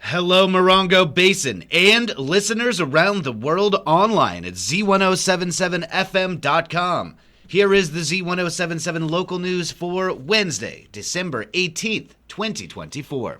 Hello, Morongo Basin, and listeners around the world online at Z107.7 FM.com. Here is the Z107.7 Local News for Wednesday, December 18th, 2024.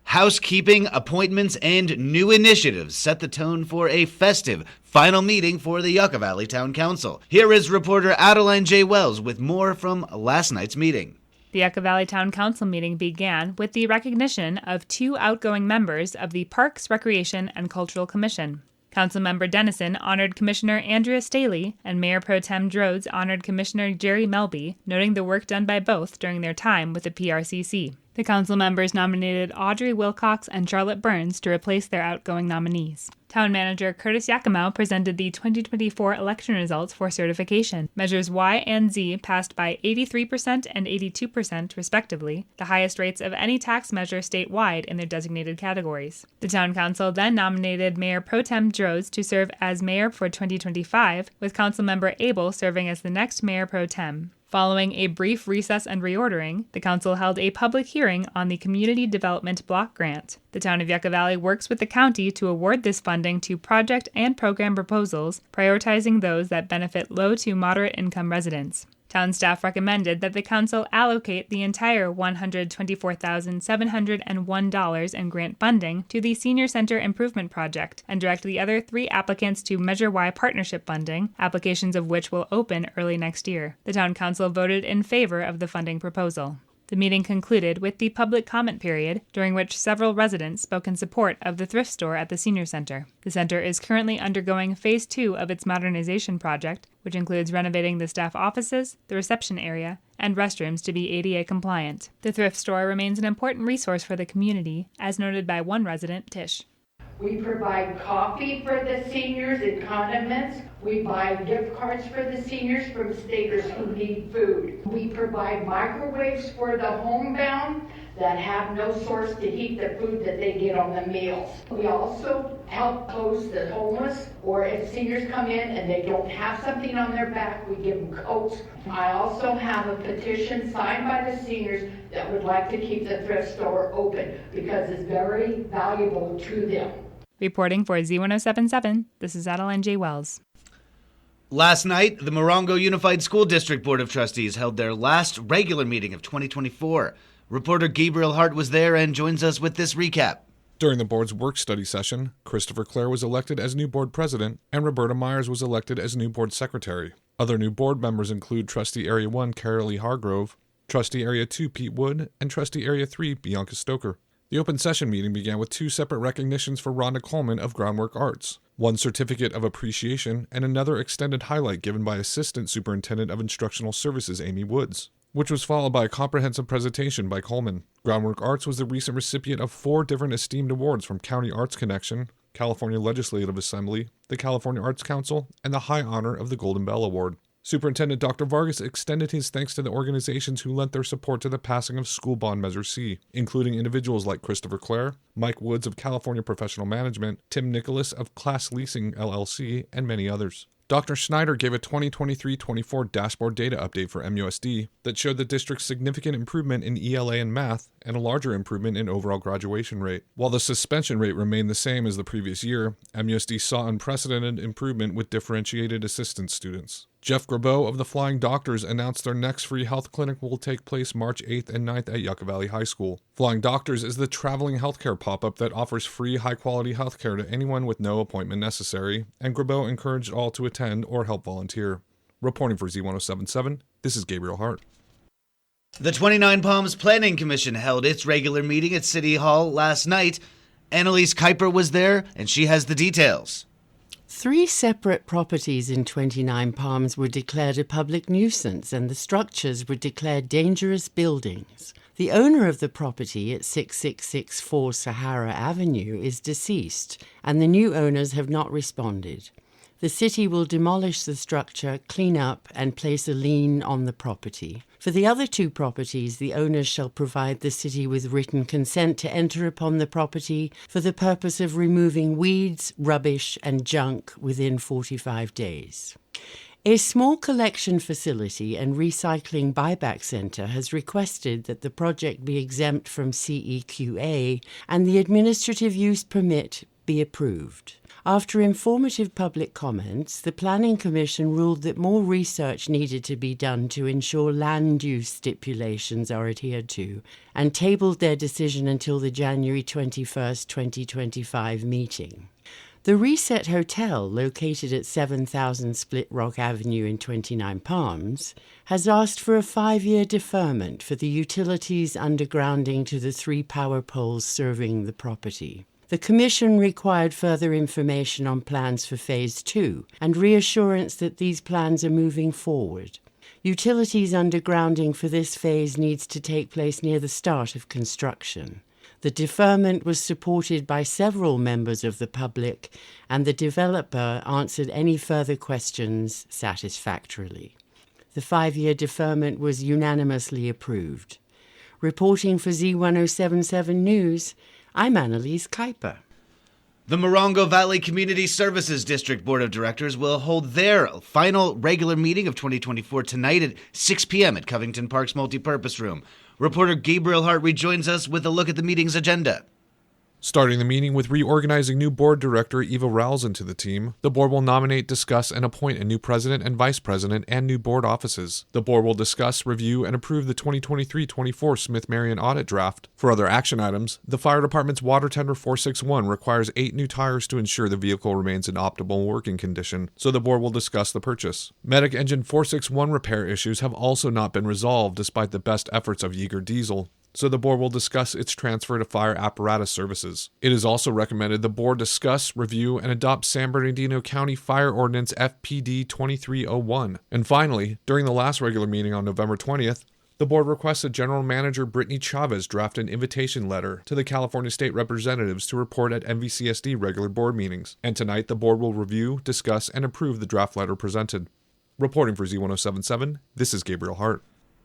Housekeeping, appointments, and new initiatives set the tone for a festive final meeting for the Yucca Valley Town Council. Here is reporter Adeline J. Wells with more from last night's meeting. The Yucca Valley Town Council meeting began with the recognition of two outgoing members of the Parks, Recreation, and Cultural Commission. Councilmember Dennison honored Commissioner Andrea Staley, and Mayor Pro Tem Drodes honored Commissioner Jerry Melby, noting the work done by both during their time with the PRCC. The council members nominated Audrey Wilcox and Charlotte Burns to replace their outgoing nominees. Town Manager Curtis Yakimow presented the 2024 election results for certification. Measures Y and Z passed by 83% and 82% respectively, the highest rates of any tax measure statewide in their designated categories. The Town Council then nominated Mayor Pro Tem Drodes to serve as mayor for 2025, with Councilmember Abel serving as the next Mayor Pro Tem. Following a brief recess and reordering, the council held a public hearing on the Community Development Block Grant. The town of Yucca Valley works with the county to award this funding to project and program proposals, prioritizing those that benefit low to moderate income residents. Town staff recommended that the council allocate the entire $124,701 in grant funding to the Senior Center Improvement Project and direct the other three applicants to Measure Y partnership funding, applications of which will open early next year. The town council voted in favor of the funding proposal. The meeting concluded with the public comment period, during which several residents spoke in support of the thrift store at the senior center. The center is currently undergoing Phase 2 of its modernization project, which includes renovating the staff offices, the reception area, and restrooms to be ADA compliant. The thrift store remains an important resource for the community, as noted by one resident, Tish. We provide coffee for the seniors and condiments. We buy gift cards for the seniors from staters who need food. We provide microwaves for the homebound that have no source to heat the food that they get on the meals. We also help host the homeless, or if seniors come in and they don't have something on their back, we give them coats. I also have a petition signed by the seniors that would like to keep the thrift store open because it's very valuable to them. Reporting for Z107.7, this is Adeline J. Wells. Last night, the Morongo Unified School District Board of Trustees held their last regular meeting of 2024. Reporter Gabriel Hart was there and joins us with this recap. During the board's work-study session, Christopher Clare was elected as new board president, and Roberta Myers was elected as new board secretary. Other new board members include Trustee Area 1 Carolee Hargrove, Trustee Area 2 Pete Wood, and Trustee Area 3 Bianca Stoker. The open session meeting began with two separate recognitions for Rhonda Coleman of Groundwork Arts, one certificate of appreciation and another extended highlight given by Assistant Superintendent of Instructional Services Amy Woods, which was followed by a comprehensive presentation by Coleman. Groundwork Arts was the recent recipient of 4 different esteemed awards from County Arts Connection, California Legislative Assembly, the California Arts Council, and the high honor of the Golden Bell Award. Superintendent Dr. Vargas extended his thanks to the organizations who lent their support to the passing of School Bond Measure C, including individuals like Christopher Clare, Mike Woods of California Professional Management, Tim Nicholas of Class Leasing LLC, and many others. Dr. Schneider gave a 2023-24 dashboard data update for MUSD that showed the district's significant improvement in ELA and math and a larger improvement in overall graduation rate. While the suspension rate remained the same as the previous year, MUSD saw unprecedented improvement with differentiated assistance students. Jeff Grabeau of the Flying Doctors announced their next free health clinic will take place March 8th and 9th at Yucca Valley High School. Flying Doctors is the traveling healthcare pop-up that offers free, high-quality healthcare to anyone with no appointment necessary, and Grabeau encouraged all to attend or help volunteer. Reporting for Z107.7, this is Gabriel Hart. The 29 Palms Planning Commission held its regular meeting at City Hall last night. Annalise Kuiper was there, and she has the details. 3 separate properties in 29 Palms were declared a public nuisance, and the structures were declared dangerous buildings. The owner of the property at 6664 Sahara Avenue is deceased, and the new owners have not responded. The city will demolish the structure, clean up, and place a lien on the property. For the other 2 properties, the owners shall provide the city with written consent to enter upon the property for the purpose of removing weeds, rubbish, and junk within 45 days. A small collection facility and recycling buyback centre has requested that the project be exempt from CEQA and the administrative use permit be approved. After informative public comments, the Planning Commission ruled that more research needed to be done to ensure land use stipulations are adhered to, and tabled their decision until the January 21, 2025 meeting. The Reset Hotel, located at 7000 Split Rock Avenue in 29 Palms, has asked for a 5-year deferment for the utilities undergrounding to the 3 power poles serving the property. The Commission required further information on plans for Phase 2 and reassurance that these plans are moving forward. Utilities undergrounding for this phase needs to take place near the start of construction. The deferment was supported by several members of the public, and the developer answered any further questions satisfactorily. The 5-year deferment was unanimously approved. Reporting for Z107.7 News, I'm Annalise Kuiper. The Morongo Valley Community Services District Board of Directors will hold their final regular meeting of 2024 tonight at 6 p.m. at Covington Park's Multipurpose Room. Reporter Gabriel Hart rejoins us with a look at the meeting's agenda. Starting the meeting with reorganizing new board director Eva Rowles to the team, the board will nominate, discuss, and appoint a new president and vice president and new board offices. The board will discuss, review, and approve the 2023-24 Smith-Marion audit draft. For other action items, the fire department's water tender 461 requires 8 new tires to ensure the vehicle remains in optimal working condition, so the board will discuss the purchase. Medic engine 461 repair issues have also not been resolved despite the best efforts of Yeager Diesel, so the board will discuss its transfer to fire apparatus services. It is also recommended the board discuss, review, and adopt San Bernardino County Fire Ordinance FPD 2301. And finally, during the last regular meeting on November 20th, the board requested General Manager Brittany Chavez draft an invitation letter to the California State Representatives to report at NVCSD regular board meetings. And tonight, the board will review, discuss, and approve the draft letter presented. Reporting for Z107.7, this is Gabriel Hart.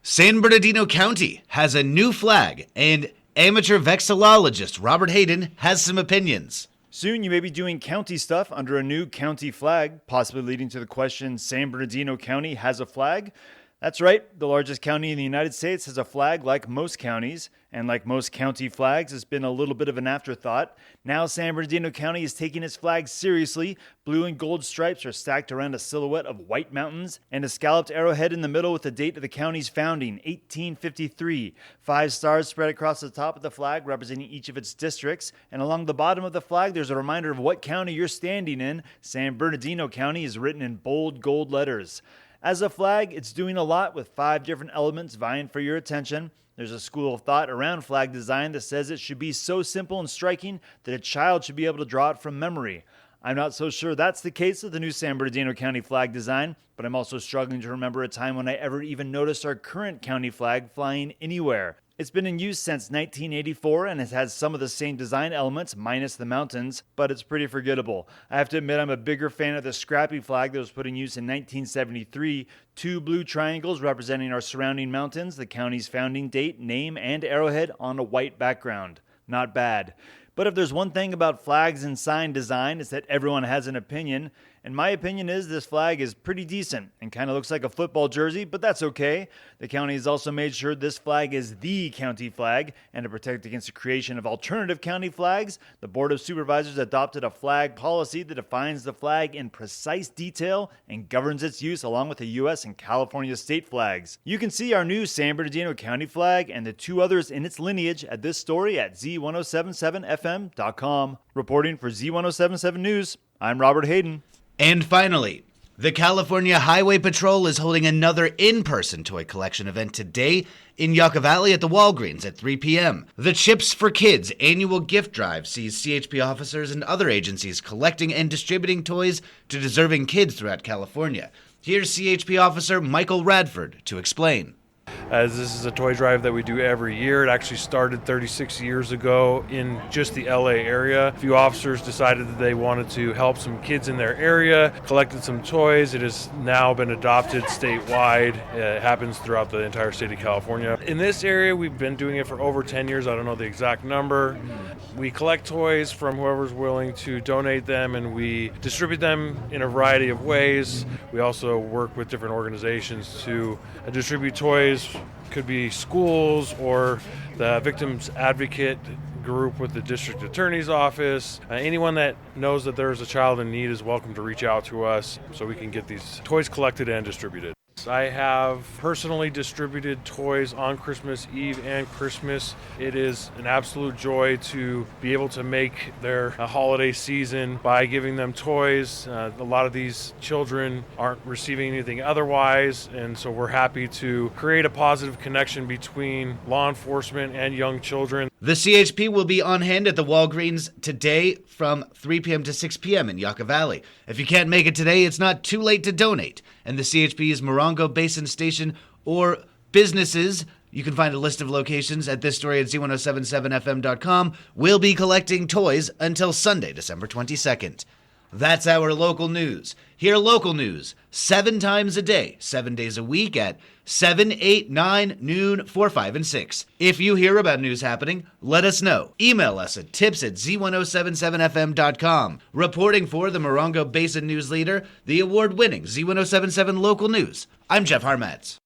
San Bernardino County has a new flag, and amateur vexillologist Robert Hayden has some opinions. Soon you may be doing county stuff under a new county flag, possibly leading to the question, San Bernardino County has a flag? That's right, the largest county in the United States has a flag like most counties, and like most county flags, it's been a little bit of an afterthought. Now San Bernardino County is taking its flag seriously. Blue and gold stripes are stacked around a silhouette of white mountains, and a scalloped arrowhead in the middle with the date of the county's founding, 1853. 5 stars spread across the top of the flag representing each of its districts, and along the bottom of the flag there's a reminder of what county you're standing in. San Bernardino County is written in bold gold letters. As a flag, it's doing a lot with 5 different elements vying for your attention. There's a school of thought around flag design that says it should be so simple and striking that a child should be able to draw it from memory. I'm not so sure that's the case with the new San Bernardino County flag design, but I'm also struggling to remember a time when I ever even noticed our current county flag flying anywhere. It's been in use since 1984 and it has some of the same design elements minus the mountains, but it's pretty forgettable. I have to admit I'm a bigger fan of the scrappy flag that was put in use in 1973. 2 blue triangles representing our surrounding mountains, the county's founding date, name, and arrowhead on a white background. Not bad. But if there's one thing about flags and sign design, it's that everyone has an opinion. And my opinion is this flag is pretty decent and kind of looks like a football jersey, but that's okay. The county has also made sure this flag is the county flag, and to protect against the creation of alternative county flags, the Board of Supervisors adopted a flag policy that defines the flag in precise detail and governs its use along with the U.S. and California state flags. You can see our new San Bernardino County flag and the 2 others in its lineage at this story at Z107.7fm.com. Reporting for Z107.7 News, I'm Robert Hayden. And finally, the California Highway Patrol is holding another in-person toy collection event today in Yucca Valley at the Walgreens at 3 p.m. The Chips for Kids annual gift drive sees CHP officers and other agencies collecting and distributing toys to deserving kids throughout California. Here's CHP officer Michael Radford to explain. as this is a toy drive that we do every year. It actually started 36 years ago in just the LA area. A few officers decided that they wanted to help some kids in their area, collected some toys. It has now been adopted statewide. It happens throughout the entire state of California. In this area, we've been doing it for over 10 years. I don't know the exact number. We collect toys from whoever's willing to donate them, and we distribute them in a variety of ways. We also work with different organizations to distribute toys. Could be schools or the victims advocate group with the district attorney's office. Anyone that knows that there's a child in need is welcome to reach out to us so we can get these toys collected and distributed. I have personally distributed toys on Christmas Eve and Christmas. It is an absolute joy to be able to make their holiday season by giving them toys. A lot of these children aren't receiving anything otherwise, and so we're happy to create a positive connection between law enforcement and young children. The CHP will be on hand at the Walgreens today from 3 p.m. to 6 p.m. in Yucca Valley. If you can't make it today, it's not too late to donate. And the CHP's Morongo Basin Station or businesses, you can find a list of locations at this story at Z107.7fm.com, will be collecting toys until Sunday, December 22nd. That's our local news. Hear local news 7 times a day, 7 days a week at 7, 8, 9, noon, 4, 5, and 6. If you hear about news happening, let us know. Email us at tips@z1077fm.com. Reporting for the Morongo Basin News Leader, the award-winning Z107.7 Local News, I'm Jeff Harmatz.